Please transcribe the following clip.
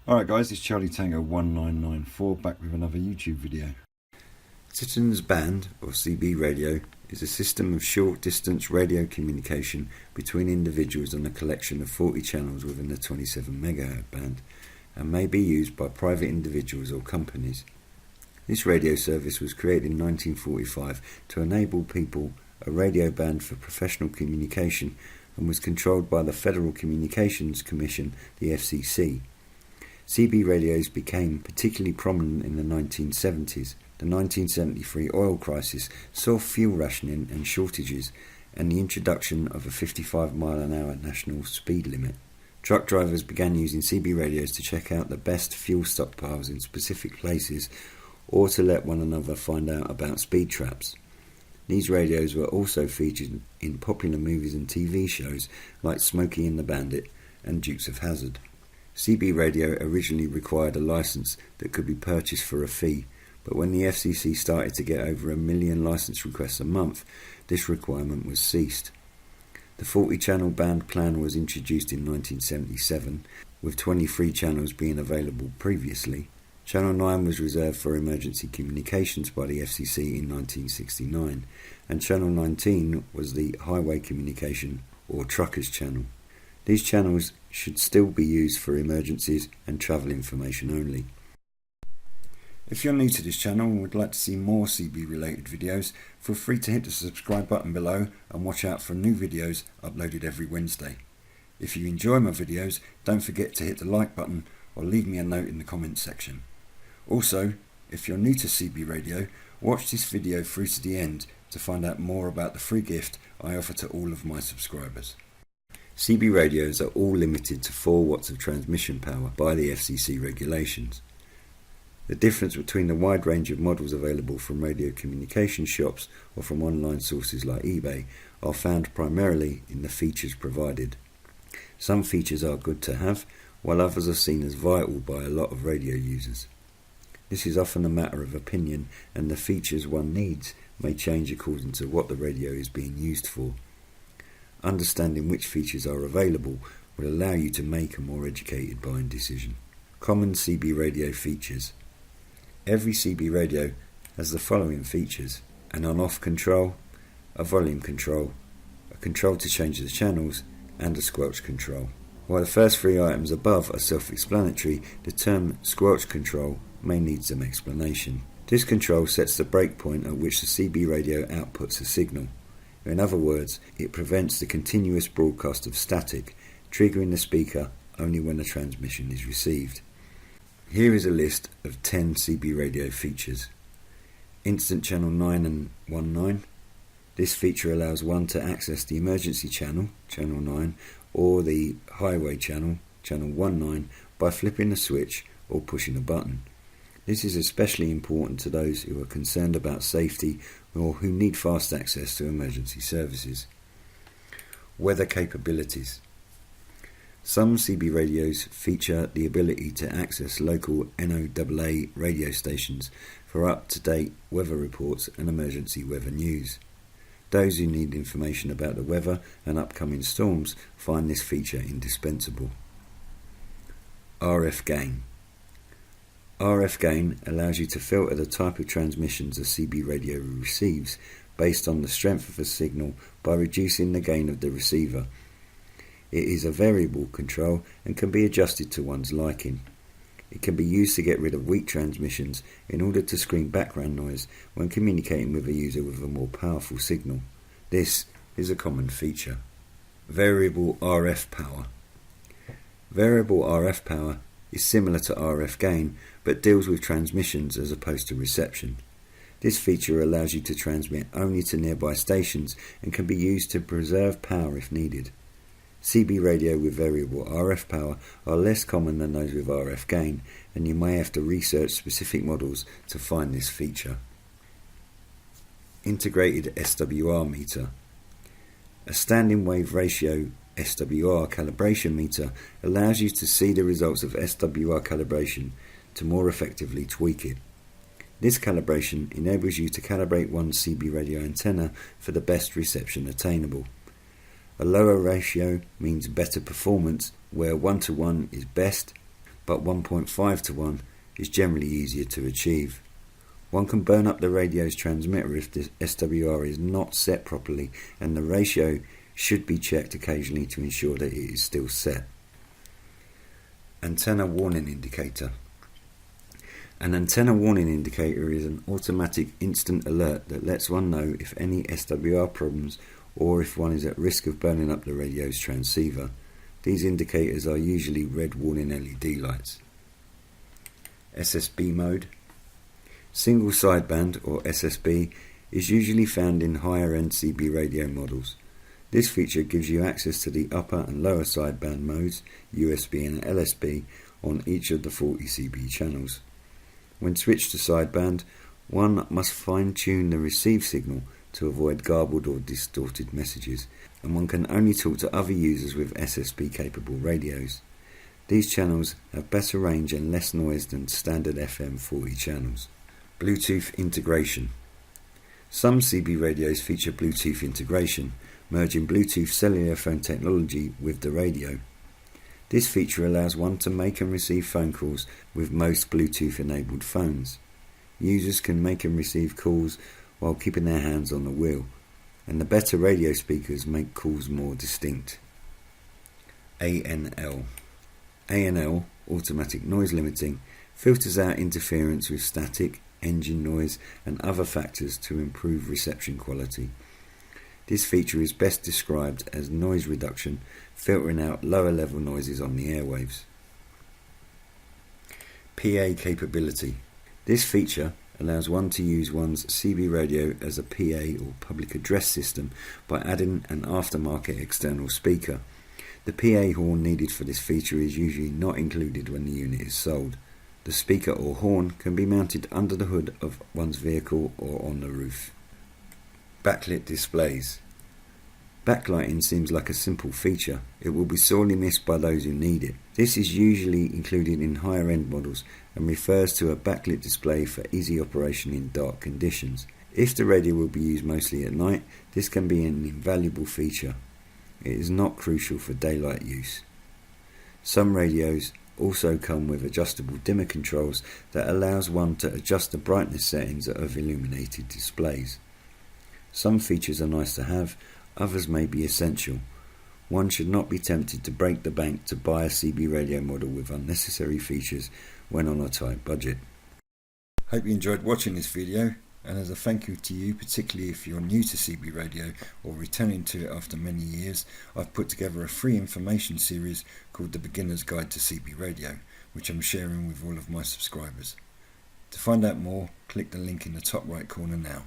Alright guys, it's Charlie Tango 1994 back with another YouTube video. Citizens Band, or CB radio, is a system of short-distance radio communication between individuals on a collection of 40 channels within the 27 MHz band, and may be used by private individuals or companies. This radio service was created in 1945 to enable people a radio band for professional communication and was controlled by the Federal Communications Commission, the FCC. CB radios became particularly prominent in the 1970s. The 1973 oil crisis saw fuel rationing and shortages and the introduction of a 55-mile-an-hour national speed limit. Truck drivers began using CB radios to check out the best fuel stockpiles in specific places or to let one another find out about speed traps. These radios were also featured in popular movies and TV shows like Smokey and the Bandit and Dukes of Hazzard. CB radio originally required a license that could be purchased for a fee, but when the FCC started to get over 1 million license requests a month, this requirement was ceased. The 40-channel band plan was introduced in 1977, with 23 channels being available previously. Channel 9 was reserved for emergency communications by the FCC in 1969, and Channel 19 was the highway communication or truckers channel. These channels should still be used for emergencies and travel information only. If you're new to this channel and would like to see more CB related videos, feel free to hit the subscribe button below and watch out for new videos uploaded every Wednesday. If you enjoy my videos, don't forget to hit the like button or leave me a note in the comments section. Also, if you're new to CB radio, watch this video through to the end to find out more about the free gift I offer to all of my subscribers. CB radios are all limited to 4 watts of transmission power by the FCC regulations. The difference between the wide range of models available from radio communication shops or from online sources like eBay are found primarily in the features provided. Some features are good to have, while others are seen as vital by a lot of radio users. This is often a matter of opinion, and the features one needs may change according to what the radio is being used for. Understanding which features are available will allow you to make a more educated buying decision. Common CB radio features. Every CB radio has the following features: an on-off control, a volume control, a control to change the channels, and a squelch control. While the first 3 items above are self-explanatory, the term squelch control may need some explanation. This control sets the breakpoint at which the CB radio outputs a signal. In other words, it prevents the continuous broadcast of static, triggering the speaker only when the transmission is received. Here is a list of 10 CB radio features. Instant channel 9 and 19. This feature allows one to access the emergency channel, channel 9, or the highway channel, channel 19, by flipping a switch or pushing a button. This is especially important to those who are concerned about safety or who need fast access to emergency services. Weather capabilities. Some CB radios feature the ability to access local NOAA radio stations for up-to-date weather reports and emergency weather news. Those who need information about the weather and upcoming storms find this feature indispensable. RF gain. RF gain allows you to filter the type of transmissions a CB radio receives based on the strength of the signal by reducing the gain of the receiver. It is a variable control and can be adjusted to one's liking. It can be used to get rid of weak transmissions in order to screen background noise when communicating with a user with a more powerful signal. This is a common feature. Variable RF power. Variable RF power is similar to RF gain, but deals with transmissions as opposed to reception. This feature allows you to transmit only to nearby stations and can be used to preserve power if needed. CB radio with variable RF power are less common than those with RF gain, and you may have to research specific models to find this feature. Integrated SWR meter. A standing wave ratio SWR calibration meter allows you to see the results of SWR calibration to more effectively tweak it. This calibration enables you to calibrate one's CB radio antenna for the best reception attainable. A lower ratio means better performance, where 1:1 is best, but 1.5 to 1 is generally easier to achieve. One can burn up the radio's transmitter if the SWR is not set properly, and the ratio should be checked occasionally to ensure that it is still set. Antenna warning indicator. An antenna warning indicator is an automatic instant alert that lets one know if any SWR problems or if one is at risk of burning up the radio's transceiver. These indicators are usually red warning LED lights. SSB mode. Single sideband, or SSB, is usually found in higher end CB radio models. This feature gives you access to the upper and lower sideband modes, USB and LSB, on each of the 40 CB channels. When switched to sideband, one must fine-tune the receive signal to avoid garbled or distorted messages, and one can only talk to other users with SSB-capable radios. These channels have better range and less noise than standard FM 40 channels. Bluetooth integration. Some CB radios feature Bluetooth integration, merging Bluetooth cellular phone technology with the radio. This feature allows one to make and receive phone calls with most Bluetooth-enabled phones. Users can make and receive calls while keeping their hands on the wheel, and the better radio speakers make calls more distinct. ANL. ANL, automatic noise limiting, filters out interference with static, engine noise and other factors to improve reception quality. This feature is best described as noise reduction, filtering out lower level noises on the airwaves. PA capability. This feature allows one to use one's CB radio as a PA or public address system by adding an aftermarket external speaker. The PA horn needed for this feature is usually not included when the unit is sold. The speaker or horn can be mounted under the hood of one's vehicle or on the roof. Backlit displays. Backlighting seems like a simple feature. It will be sorely missed by those who need it. This is usually included in higher end models and refers to a backlit display for easy operation in dark conditions. If the radio will be used mostly at night, this can be an invaluable feature. It is not crucial for daylight use. Some radios also come with adjustable dimmer controls that allows one to adjust the brightness settings of illuminated displays. Some features are nice to have, others may be essential. One should not be tempted to break the bank to buy a CB radio model with unnecessary features when on a tight budget. Hope you enjoyed watching this video, and as a thank you to you, particularly if you're new to CB radio or returning to it after many years, I've put together a free information series called The Beginner's Guide to CB Radio, which I'm sharing with all of my subscribers. To find out more, click the link in the top right corner now.